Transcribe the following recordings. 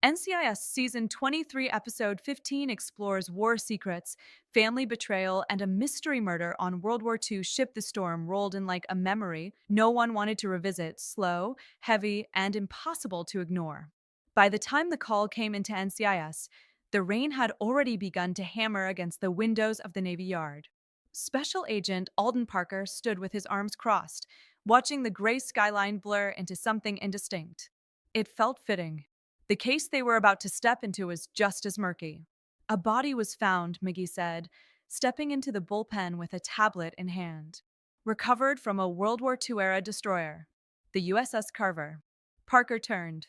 NCIS Season 23, Episode 15 explores war secrets, family betrayal, and a mystery murder on World War II ship. The storm rolled in like a memory no one wanted to revisit, slow, heavy, and impossible to ignore. By the time the call came into NCIS, the rain had already begun to hammer against the windows of the Navy Yard. Special Agent Alden Parker stood with his arms crossed, watching the gray skyline blur into something indistinct. It felt fitting. The case they were about to step into was just as murky. A body was found, McGee said, stepping into the bullpen with a tablet in hand. Recovered from a World War II-era destroyer, the USS Carver. Parker turned.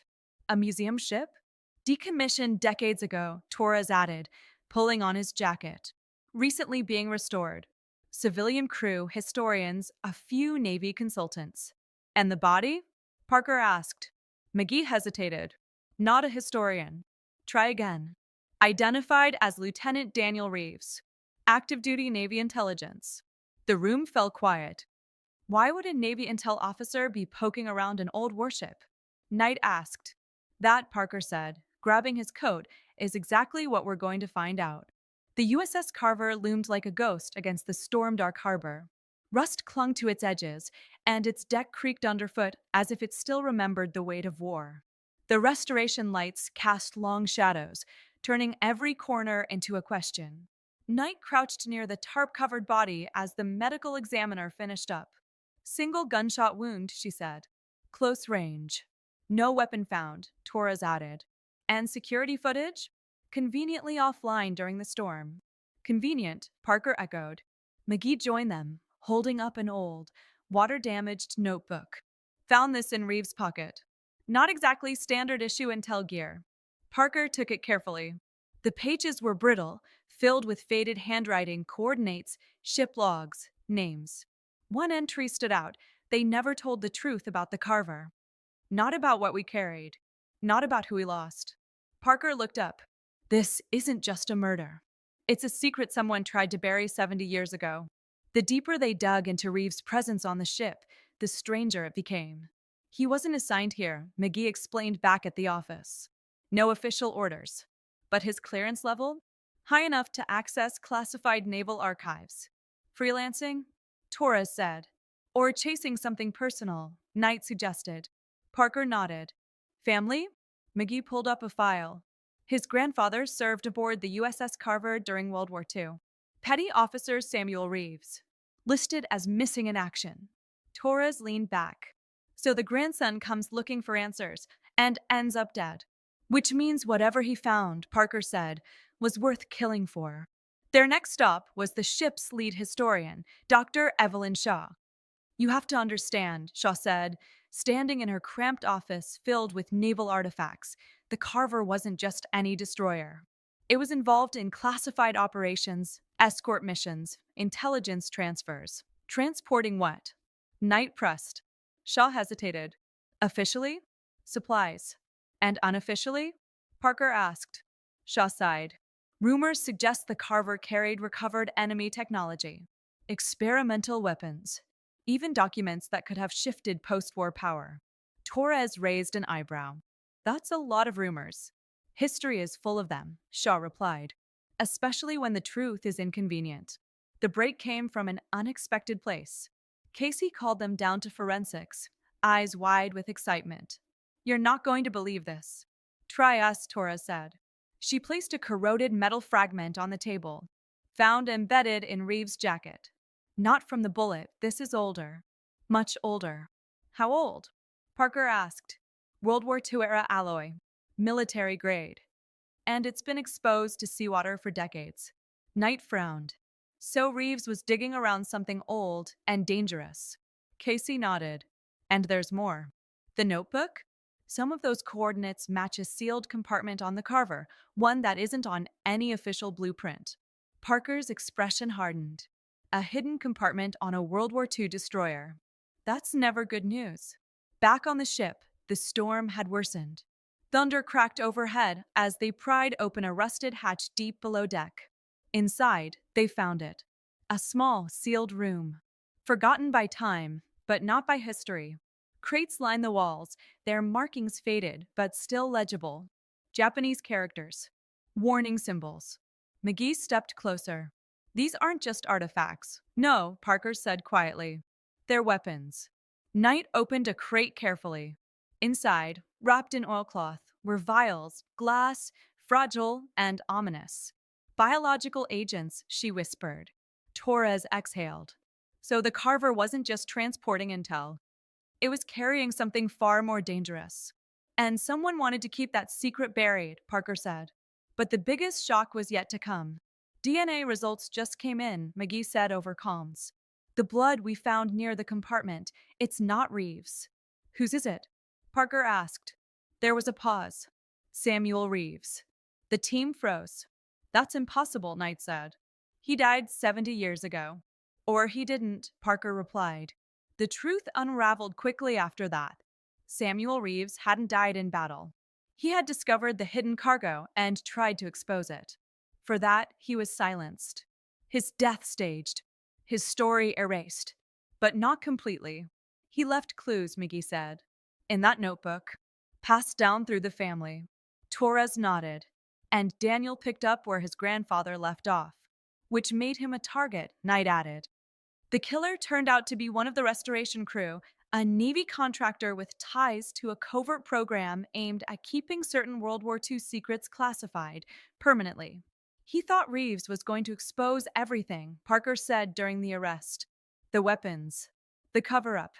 A museum ship? Decommissioned decades ago, Torres added, pulling on his jacket. Recently being restored. Civilian crew, historians, a few Navy consultants. And the body? Parker asked. McGee hesitated. Not a historian. Try again. Identified as Lieutenant Daniel Reeves. Active duty Navy intelligence. The room fell quiet. Why would a Navy intel officer be poking around an old warship? Knight asked. That, Parker said, grabbing his coat, is exactly what we're going to find out. The USS Carver loomed like a ghost against the storm-dark harbor. Rust clung to its edges, and its deck creaked underfoot as if it still remembered the weight of war. The restoration lights cast long shadows, turning every corner into a question. Knight crouched near the tarp-covered body as the medical examiner finished up. Single gunshot wound, she said. Close range. No weapon found, Torres added. And security footage? Conveniently offline during the storm. Convenient, Parker echoed. McGee joined them, holding up an old, water-damaged notebook. Found this in Reeves' pocket. Not exactly standard issue intel gear. Parker took it carefully. The pages were brittle, filled with faded handwriting, coordinates, ship logs, names. One entry stood out. They never told the truth about the Carver. Not about what we carried. Not about who we lost. Parker looked up. This isn't just a murder. It's a secret someone tried to bury 70 years ago. The deeper they dug into Reeves' presence on the ship, the stranger it became. He wasn't assigned here, McGee explained back at the office. No official orders. But his clearance level? High enough to access classified naval archives. Freelancing? Torres said. Or chasing something personal, Knight suggested. Parker nodded. Family? McGee pulled up a file. His grandfather served aboard the USS Carver during World War II. Petty Officer Samuel Reeves. Listed as missing in action. Torres leaned back. So the grandson comes looking for answers and ends up dead. Which means whatever he found, Parker said, was worth killing for. Their next stop was the ship's lead historian, Dr. Evelyn Shaw. You have to understand, Shaw said, standing in her cramped office filled with naval artifacts. The Carver wasn't just any destroyer. It was involved in classified operations, escort missions, intelligence transfers. Transporting what? Knight pressed. Shaw hesitated. Officially? Supplies. And unofficially? Parker asked. Shaw sighed. Rumors suggest the Carver carried recovered enemy technology. Experimental weapons. Even documents that could have shifted post-war power. Torres raised an eyebrow. That's a lot of rumors. History is full of them, Shaw replied, especially when the truth is inconvenient. The break came from an unexpected place. Casey called them down to forensics, eyes wide with excitement. You're not going to believe this. Try us, Torres said. She placed a corroded metal fragment on the table, found embedded in Reeves' jacket. Not from the bullet, this is older. Much older. How old? Parker asked. World War II-era alloy. Military grade. And it's been exposed to seawater for decades. Knight frowned. So Reeves was digging around something old and dangerous. Casey nodded. And there's more. The notebook? Some of those coordinates match a sealed compartment on the Carver, one that isn't on any official blueprint. Parker's expression hardened. A hidden compartment on a World War II destroyer. That's never good news. Back on the ship, the storm had worsened. Thunder cracked overhead as they pried open a rusted hatch deep below deck. Inside, they found it. A small, sealed room. Forgotten by time, but not by history. Crates lined the walls, their markings faded but still legible. Japanese characters. Warning symbols. McGee stepped closer. These aren't just artifacts. No, Parker said quietly. They're weapons. Knight opened a crate carefully. Inside, wrapped in oilcloth, were vials, glass, fragile and ominous. Biological agents, she whispered. Torres exhaled. So the carver wasn't just transporting intel. It was carrying something far more dangerous. And someone wanted to keep that secret buried, Parker said. But the biggest shock was yet to come. DNA results just came in, McGee said over comms. The blood we found near the compartment, it's not Reeves. Whose is it? Parker asked. There was a pause. Samuel Reeves. The team froze. That's impossible, Knight said. He died 70 years ago. Or he didn't, Parker replied. The truth unraveled quickly after that. Samuel Reeves hadn't died in battle. He had discovered the hidden cargo and tried to expose it. For that, he was silenced. His death staged. His story erased. But not completely. He left clues, McGee said. In that notebook, passed down through the family. Torres nodded, and Daniel picked up where his grandfather left off, which made him a target, Knight added. The killer turned out to be one of the restoration crew, a Navy contractor with ties to a covert program aimed at keeping certain World War II secrets classified permanently. He thought Reeves was going to expose everything, Parker said during the arrest. The weapons, the cover-up,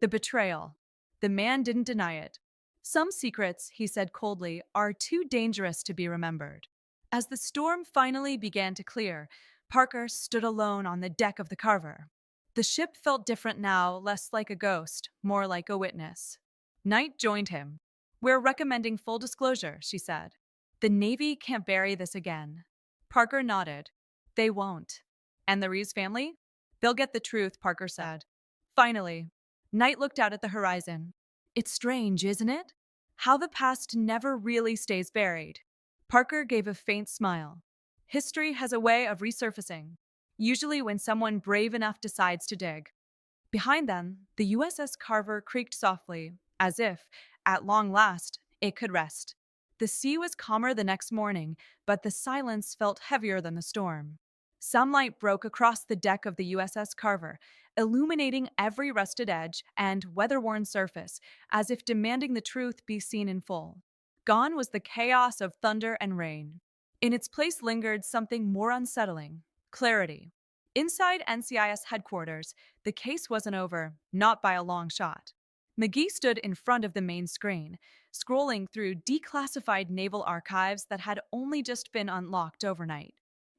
the betrayal. The man didn't deny it. Some secrets, he said coldly, are too dangerous to be remembered. As the storm finally began to clear, Parker stood alone on the deck of the Carver. The ship felt different now, less like a ghost, more like a witness. Knight joined him. We're recommending full disclosure, she said. The Navy can't bury this again. Parker nodded. They won't. And the Reeves family? They'll get the truth, Parker said. Finally, Knight looked out at the horizon. It's strange, isn't it? How the past never really stays buried. Parker gave a faint smile. History has a way of resurfacing, usually when someone brave enough decides to dig. Behind them, the USS Carver creaked softly, as if, at long last, it could rest. The sea was calmer the next morning, but the silence felt heavier than the storm. Sunlight broke across the deck of the USS Carver, illuminating every rusted edge and weather-worn surface, as if demanding the truth be seen in full. Gone was the chaos of thunder and rain. In its place lingered something more unsettling: clarity. Inside NCIS headquarters, the case wasn't over, not by a long shot. McGee stood in front of the main screen, scrolling through declassified naval archives that had only just been unlocked overnight.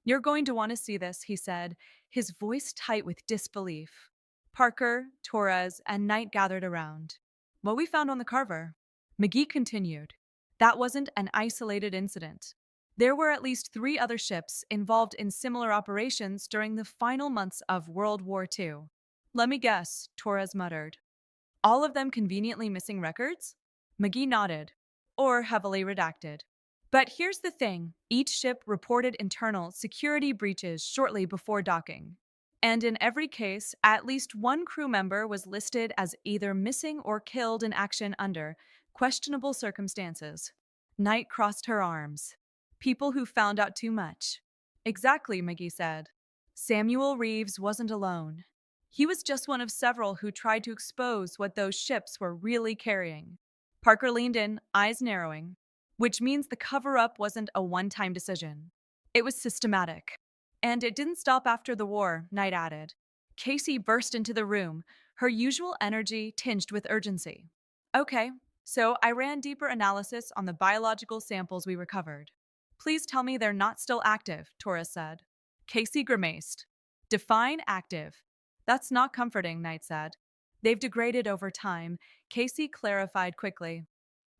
You're going to want to see this, he said, his voice tight with disbelief. Parker, Torres, and Knight gathered around. What we found on the Carver? McGee continued. That wasn't an isolated incident. There were at least 3 other ships involved in similar operations during the final months of World War II. Let me guess, Torres muttered. All of them conveniently missing records? McGee nodded. Or heavily redacted. But here's the thing, each ship reported internal security breaches shortly before docking. And in every case, at least one crew member was listed as either missing or killed in action under questionable circumstances. Knight crossed her arms. People who found out too much. Exactly, McGee said. Samuel Reeves wasn't alone. He was just one of several who tried to expose what those ships were really carrying. Parker leaned in, eyes narrowing. Which means the cover-up wasn't a one-time decision. It was systematic. And it didn't stop after the war, Knight added. Casey burst into the room, her usual energy tinged with urgency. Okay, so I ran deeper analysis on the biological samples we recovered. Please tell me they're not still active, Torres said. Casey grimaced. Define active. That's not comforting, Knight said. They've degraded over time, Casey clarified quickly.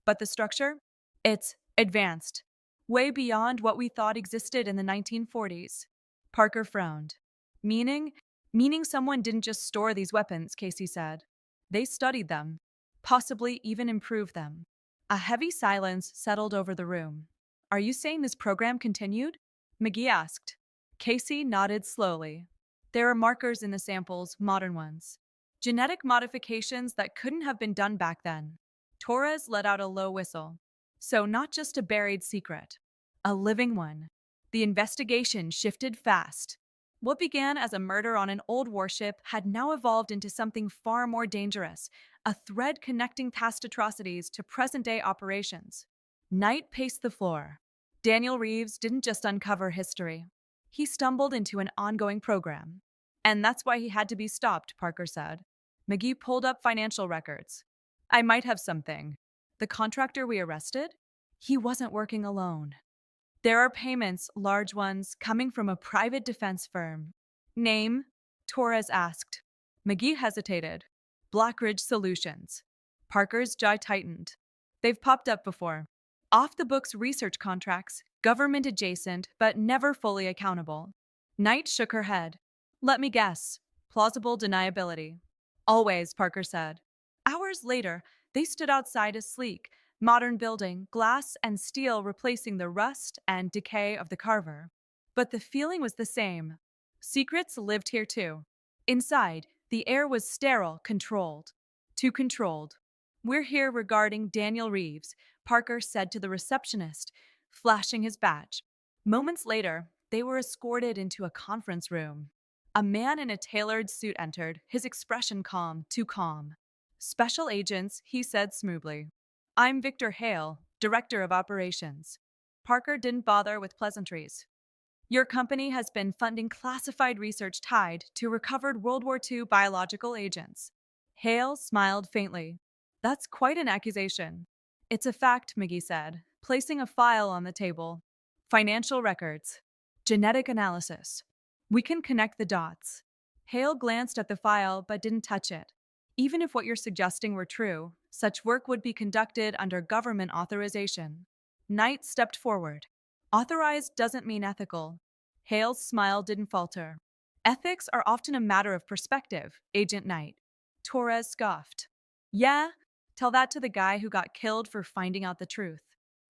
But the structure? It's advanced, way beyond what we thought existed in the 1940s. Parker frowned. Meaning someone didn't just store these weapons, Casey said. They studied them, possibly even improved them. A heavy silence settled over the room. Are you saying this program continued? McGee asked. Casey nodded slowly. There are markers in the samples, modern ones. Genetic modifications that couldn't have been done back then. Torres let out a low whistle. So, not just a buried secret, a living one. The investigation shifted fast. What began as a murder on an old warship had now evolved into something far more dangerous, a thread connecting past atrocities to present day operations. Knight paced the floor. Daniel Reeves didn't just uncover history, he stumbled into an ongoing program. And that's why he had to be stopped, Parker said. McGee pulled up financial records. I might have something. The contractor we arrested? He wasn't working alone. There are payments, large ones, coming from a private defense firm. Name? Torres asked. McGee hesitated. Blackridge Solutions. Parker's jaw tightened. They've popped up before. Off the books research contracts, government adjacent, but never fully accountable. Knight shook her head. Let me guess. Plausible deniability. Always, Parker said. Hours later, they stood outside a sleek, modern building, glass and steel replacing the rust and decay of the Carver. But the feeling was the same. Secrets lived here too. Inside, the air was sterile, controlled. Too controlled. We're here regarding Daniel Reeves, Parker said to the receptionist, flashing his badge. Moments later, they were escorted into a conference room. A man in a tailored suit entered, his expression calm, too calm. Special agents, he said smoothly. I'm Victor Hale, Director of Operations. Parker didn't bother with pleasantries. Your company has been funding classified research tied to recovered World War II biological agents. Hale smiled faintly. That's quite an accusation. It's a fact, McGee said, placing a file on the table. Financial records. Genetic analysis. We can connect the dots. Hale glanced at the file but didn't touch it. Even if what you're suggesting were true, such work would be conducted under government authorization. Knight stepped forward. Authorized doesn't mean ethical. Hale's smile didn't falter. Ethics are often a matter of perspective, Agent Knight. Torres scoffed. Yeah? Tell that to the guy who got killed for finding out the truth.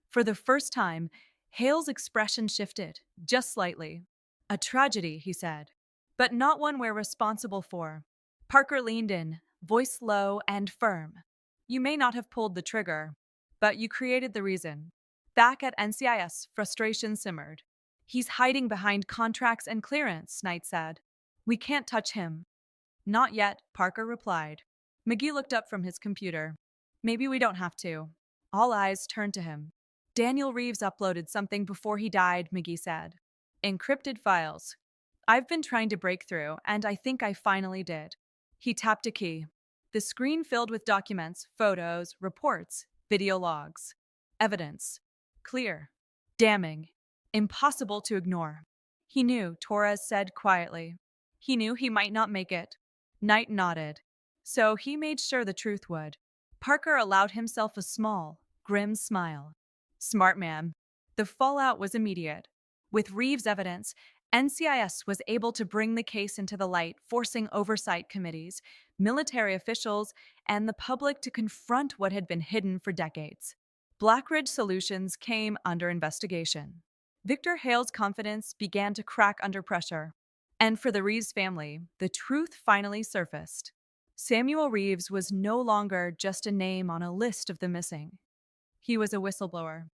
For the first time, Hale's expression shifted, just slightly. A tragedy, he said, but not one we're responsible for. Parker leaned in, voice low and firm. You may not have pulled the trigger, but you created the reason. Back at NCIS, frustration simmered. He's hiding behind contracts and clearance, Knight said. We can't touch him. Not yet, Parker replied. McGee looked up from his computer. Maybe we don't have to. All eyes turned to him. Daniel Reeves uploaded something before he died, McGee said. Encrypted files. I've been trying to break through, and I think I finally did. He tapped a key. The screen filled with documents, photos, reports, video logs. Evidence. Clear. Damning. Impossible to ignore. He knew, Torres said quietly. He knew he might not make it. Knight nodded. So he made sure the truth would. Parker allowed himself a small, grim smile. Smart man. The fallout was immediate. With Reeves' evidence, NCIS was able to bring the case into the light, forcing oversight committees, military officials, and the public to confront what had been hidden for decades. Blackridge Solutions came under investigation. Victor Hale's confidence began to crack under pressure. And for the Reeves family, the truth finally surfaced. Samuel Reeves was no longer just a name on a list of the missing. He was a whistleblower,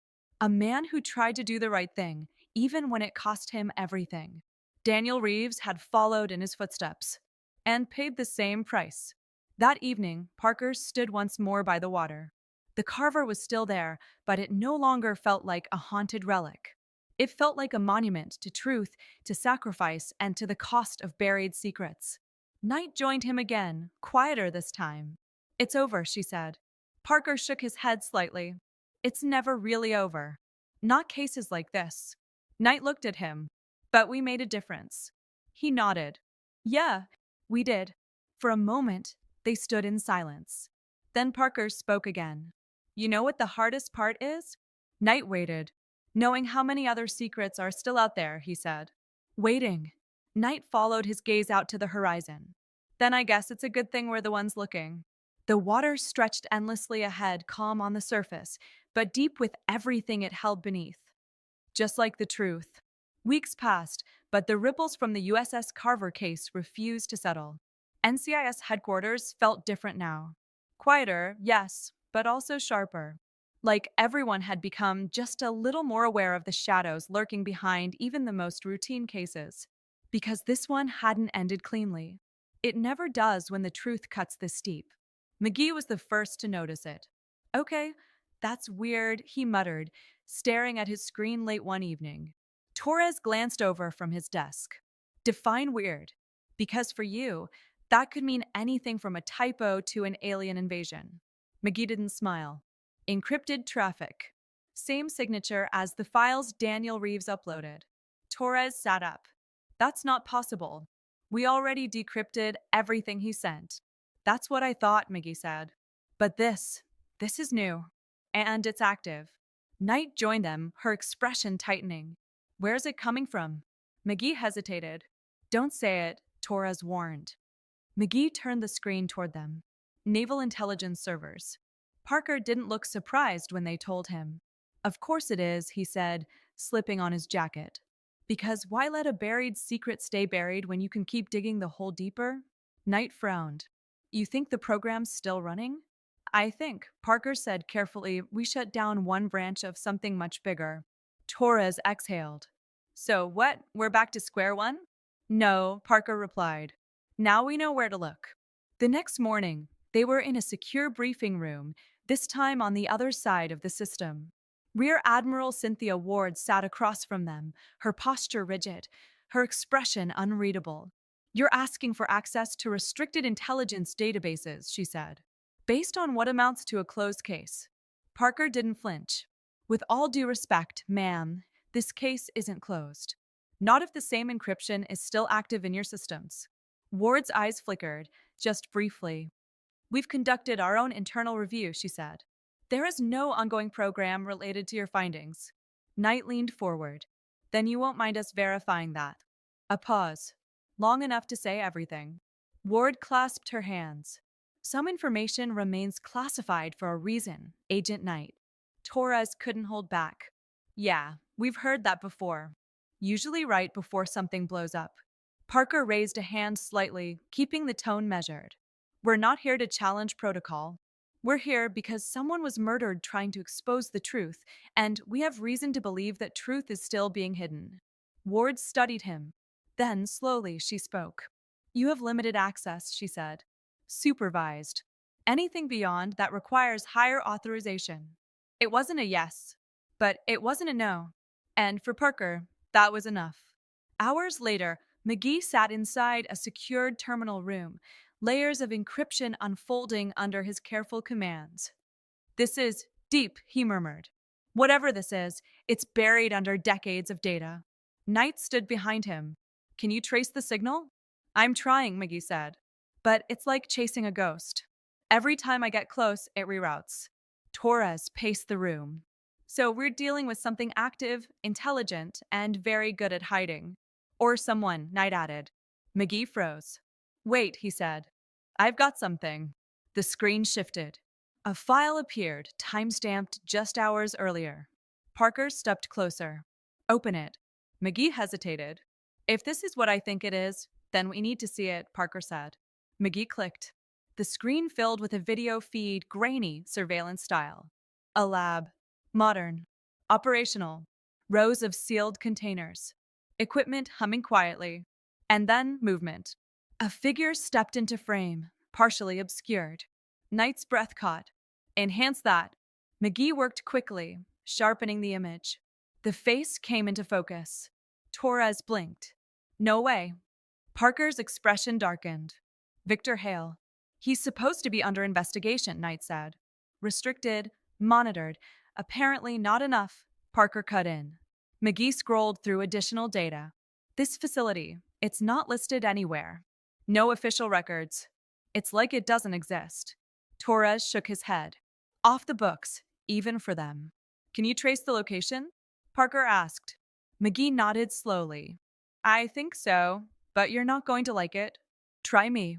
a man who tried to do the right thing, even when it cost him everything. Daniel Reeves had followed in his footsteps and paid the same price. That evening, Parker stood once more by the water. The Carver was still there, but it no longer felt like a haunted relic. It felt like a monument to truth, to sacrifice, and to the cost of buried secrets. Knight joined him again, quieter this time. It's over, she said. Parker shook his head slightly. It's never really over. Not cases like this. Knight looked at him. But we made a difference. He nodded. Yeah, we did. For a moment, they stood in silence. Then Parker spoke again. You know what the hardest part is? Knight waited. Knowing how many other secrets are still out there, he said. Waiting. Knight followed his gaze out to the horizon. Then I guess it's a good thing we're the ones looking. The water stretched endlessly ahead, calm on the surface, but deep with everything it held beneath. Just like the truth. Weeks passed, but the ripples from the USS Carver case refused to settle. NCIS headquarters felt different now. Quieter, yes, but also sharper. Like everyone had become just a little more aware of the shadows lurking behind even the most routine cases. Because this one hadn't ended cleanly. It never does when the truth cuts this deep. McGee was the first to notice it. Okay, that's weird, he muttered, staring at his screen late one evening. Torres glanced over from his desk. Define weird. Because for you, that could mean anything from a typo to an alien invasion. McGee didn't smile. Encrypted traffic. Same signature as the files Daniel Reeves uploaded. Torres sat up. That's not possible. We already decrypted everything he sent. That's what I thought, McGee said. But this is new. And it's active. Knight joined them, her expression tightening. Where's it coming from? McGee hesitated. Don't say it, Torres warned. McGee turned the screen toward them. Naval intelligence servers. Parker didn't look surprised when they told him. Of course it is, he said, slipping on his jacket. Because why let a buried secret stay buried when you can keep digging the hole deeper? Knight frowned. You think the program's still running? I think, Parker said carefully, we shut down one branch of something much bigger. Torres exhaled. So what, we're back to square one? No, Parker replied. Now we know where to look. The next morning, they were in a secure briefing room, this time on the other side of the system. Rear Admiral Cynthia Ward sat across from them, her posture rigid, her expression unreadable. You're asking for access to restricted intelligence databases, she said. Based on what amounts to a closed case. Parker didn't flinch. With all due respect, ma'am, this case isn't closed. Not if the same encryption is still active in your systems. Ward's eyes flickered, just briefly. We've conducted our own internal review, she said. There is no ongoing program related to your findings. Knight leaned forward. Then you won't mind us verifying that. A pause. Long enough to say everything. Ward clasped her hands. Some information remains classified for a reason, Agent Knight. Torres couldn't hold back. Yeah, we've heard that before. Usually right before something blows up. Parker raised a hand slightly, keeping the tone measured. We're not here to challenge protocol. We're here because someone was murdered trying to expose the truth, and we have reason to believe that truth is still being hidden. Ward studied him. Then, slowly, she spoke. You have limited access, she said. Supervised. Anything beyond that requires higher authorization. It wasn't a yes, but it wasn't a no. And for Parker, that was enough. Hours later, McGee sat inside a secured terminal room, layers of encryption unfolding under his careful commands. This is deep, he murmured. Whatever this is, it's buried under decades of data. Knight stood behind him. Can you trace the signal? I'm trying, McGee said. But it's like chasing a ghost. Every time I get close, it reroutes. Torres paced the room. So we're dealing with something active, intelligent, and very good at hiding. Or someone, Knight added. McGee froze. Wait, he said. I've got something. The screen shifted. A file appeared, time-stamped just hours earlier. Parker stepped closer. Open it. McGee hesitated. If this is what I think it is, then we need to see it, Parker said. McGee clicked. The screen filled with a video feed, grainy, surveillance style. A lab. Modern. Operational. Rows of sealed containers. Equipment humming quietly. And then movement. A figure stepped into frame, partially obscured. Knight's breath caught. Enhance that. McGee worked quickly, sharpening the image. The face came into focus. Torres blinked. No way. Parker's expression darkened. Victor Hale. He's supposed to be under investigation, Knight said. Restricted, monitored, apparently not enough, Parker cut in. McGee scrolled through additional data. This facility, it's not listed anywhere. No official records. It's like it doesn't exist. Torres shook his head. Off the books, even for them. Can you trace the location? Parker asked. McGee nodded slowly. I think so, but you're not going to like it. Try me.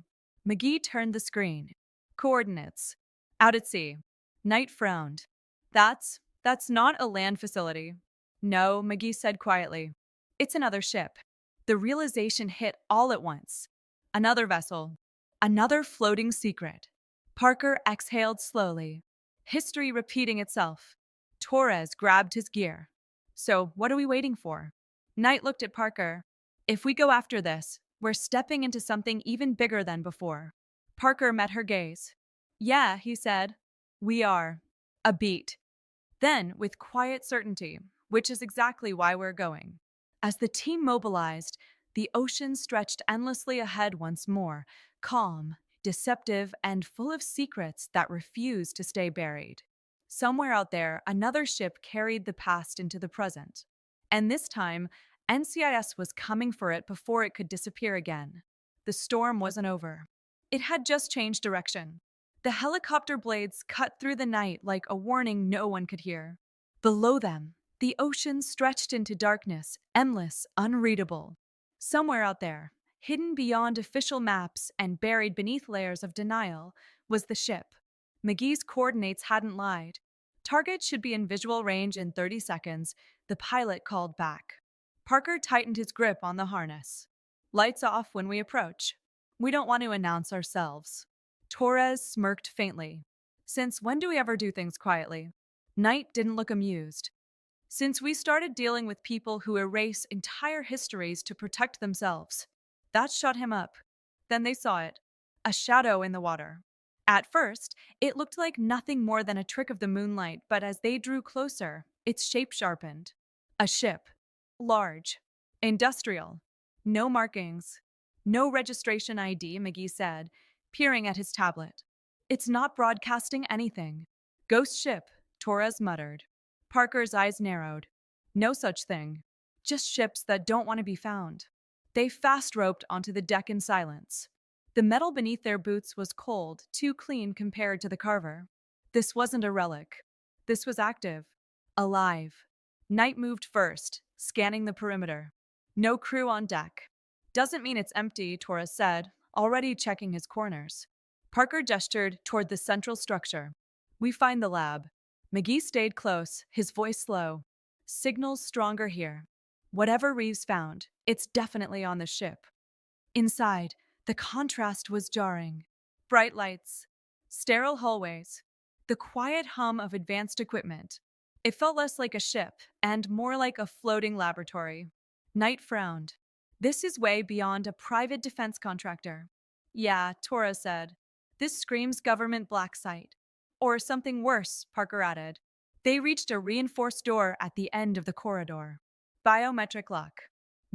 McGee turned the screen. Coordinates. Out at sea. Knight frowned. That's not a land facility. No, McGee said quietly. It's another ship. The realization hit all at once. Another vessel. Another floating secret. Parker exhaled slowly. History repeating itself. Torres grabbed his gear. So, what are we waiting for? Knight looked at Parker. If we go after this, we're stepping into something even bigger than before. Parker met her gaze. Yeah, he said. We are. A beat. Then, with quiet certainty, which is exactly why we're going. As the team mobilized, the ocean stretched endlessly ahead once more, calm, deceptive, and full of secrets that refused to stay buried. Somewhere out there, another ship carried the past into the present. And this time, NCIS was coming for it before it could disappear again. The storm wasn't over. It had just changed direction. The helicopter blades cut through the night like a warning no one could hear. Below them, the ocean stretched into darkness, endless, unreadable. Somewhere out there, hidden beyond official maps and buried beneath layers of denial, was the ship. McGee's coordinates hadn't lied. Target should be in visual range in 30 seconds, the pilot called back. Parker tightened his grip on the harness. Lights off when we approach. We don't want to announce ourselves. Torres smirked faintly. Since when do we ever do things quietly? Knight didn't look amused. Since we started dealing with people who erase entire histories to protect themselves. That shut him up. Then they saw it. A shadow in the water. At first, it looked like nothing more than a trick of the moonlight, but as they drew closer, its shape sharpened. A ship. Large. Industrial. No markings. No registration ID, McGee said, peering at his tablet. It's not broadcasting anything. Ghost ship, Torres muttered. Parker's eyes narrowed. No such thing. Just ships that don't want to be found. They fast-roped onto the deck in silence. The metal beneath their boots was cold, too clean compared to the carver. This wasn't a relic. This was active. Alive. Knight moved first, scanning the perimeter. No crew on deck. Doesn't mean it's empty, Torres said, already checking his corners. Parker gestured toward the central structure. We find the lab. McGee stayed close, his voice slow. Signals stronger here. Whatever Reeves found, it's definitely on the ship. Inside, the contrast was jarring. Bright lights, sterile hallways, the quiet hum of advanced equipment. It felt less like a ship and more like a floating laboratory. Knight frowned. This is way beyond a private defense contractor. Yeah, Torres said. This screams government black site. Or something worse, Parker added. They reached a reinforced door at the end of the corridor. Biometric lock.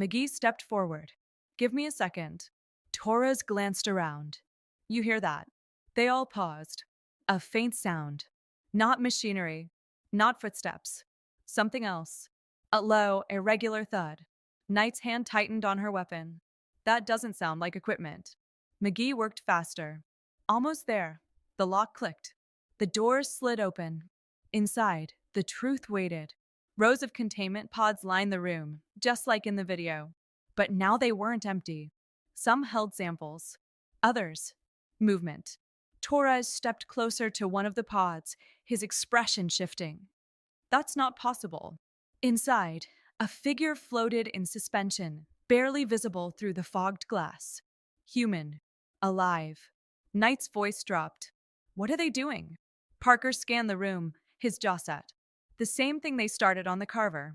McGee stepped forward. Give me a second. Torres glanced around. You hear that? They all paused. A faint sound. Not machinery. Not footsteps. Something else. A low, irregular thud. Knight's hand tightened on her weapon. That doesn't sound like equipment. McGee worked faster. Almost there. The lock clicked. The doors slid open. Inside, the truth waited. Rows of containment pods lined the room, just like in the video. But now they weren't empty. Some held samples. Others, movement. Torres stepped closer to one of the pods, his expression shifting. That's not possible. Inside, a figure floated in suspension, barely visible through the fogged glass. Human. Alive. Knight's voice dropped. What are they doing? Parker scanned the room, his jaw set. The same thing they started on the carver.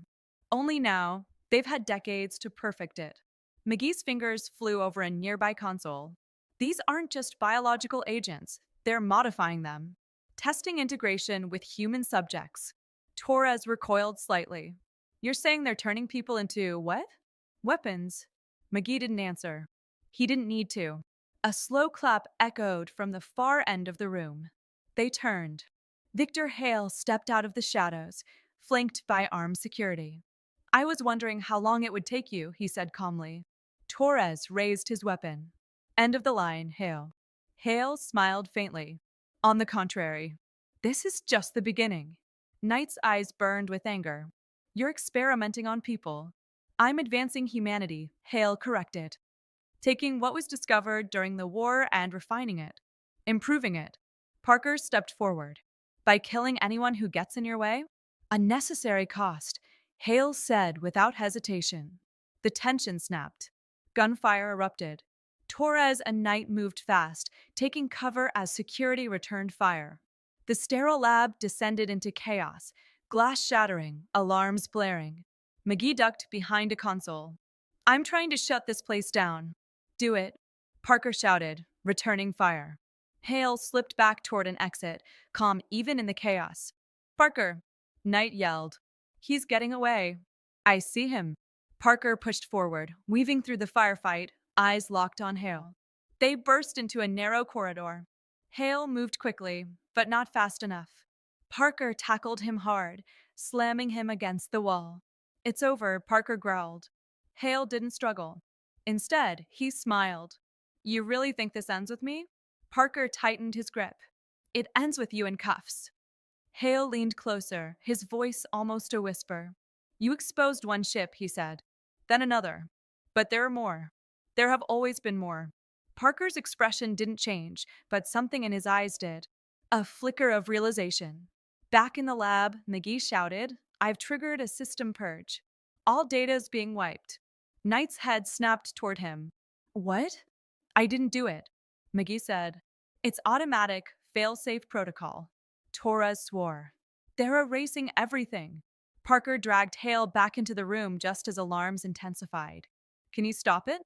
Only now, they've had decades to perfect it. McGee's fingers flew over a nearby console. These aren't just biological agents, they're modifying them. Testing integration with human subjects. Torres recoiled slightly. You're saying they're turning people into what? Weapons. McGee didn't answer. He didn't need to. A slow clap echoed from the far end of the room. They turned. Victor Hale stepped out of the shadows, flanked by armed security. I was wondering how long it would take you, he said calmly. Torres raised his weapon. End of the line, Hale. Hale smiled faintly. On the contrary, this is just the beginning. Knight's eyes burned with anger. You're experimenting on people. I'm advancing humanity, Hale corrected. Taking what was discovered during the war and refining it. Improving it. Parker stepped forward. By killing anyone who gets in your way? A necessary cost, Hale said without hesitation. The tension snapped. Gunfire erupted. Torres and Knight moved fast, taking cover as security returned fire. The sterile lab descended into chaos, Glass shattering, alarms blaring. McGee ducked behind a console. I'm trying to shut this place down. Do it. Parker shouted, returning fire. Hale slipped back toward an exit, calm even in the chaos. Parker, Knight yelled. He's getting away. I see him. Parker pushed forward, weaving through the firefight, eyes locked on Hale. They burst into a narrow corridor. Hale moved quickly, but not fast enough. Parker tackled him hard, slamming him against the wall. It's over, Parker growled. Hale didn't struggle. Instead, he smiled. You really think this ends with me? Parker tightened his grip. It ends with you in cuffs. Hale leaned closer, his voice almost a whisper. You exposed one ship, he said. Then another. But there are more. There have always been more. Parker's expression didn't change, but something in his eyes did. A flicker of realization. Back in the lab, McGee shouted, I've triggered a system purge. All data is being wiped. Knight's head snapped toward him. What? I didn't do it, McGee said. It's automatic, fail-safe protocol. Torres swore. They're erasing everything. Parker dragged Hale back into the room just as alarms intensified. Can you stop it?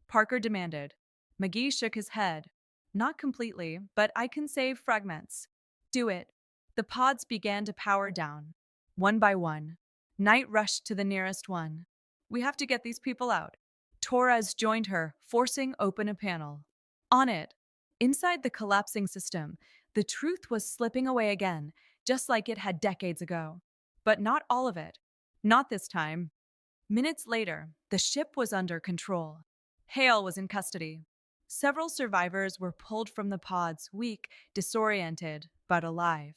Parker demanded. McGee shook his head. Not completely, but I can save fragments. Do it. The pods began to power down. One by one. Knight rushed to the nearest one. We have to get these people out. Torres joined her, forcing open a panel. On it, inside the collapsing system, the truth was slipping away again, just like it had decades ago. But not all of it. Not this time. Minutes later, the ship was under control. Hale was in custody. Several survivors were pulled from the pods, weak, disoriented, but alive.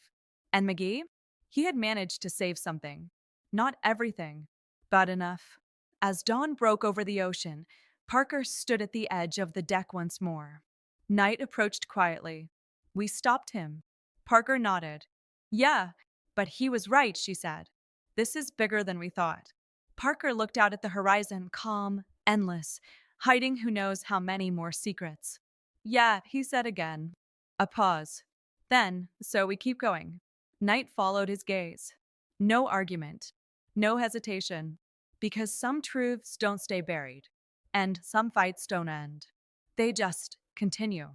And McGee? He had managed to save something. Not everything, but enough. As dawn broke over the ocean, Parker stood at the edge of the deck once more. Knight approached quietly. We stopped him. Parker nodded. Yeah, but he was right, she said. This is bigger than we thought. Parker looked out at the horizon, calm, endless, hiding who knows how many more secrets. Yeah, he said again. A pause. Then, so we keep going. Knight followed his gaze. No argument. No hesitation. Because some truths don't stay buried. And some fights don't end. They just continue.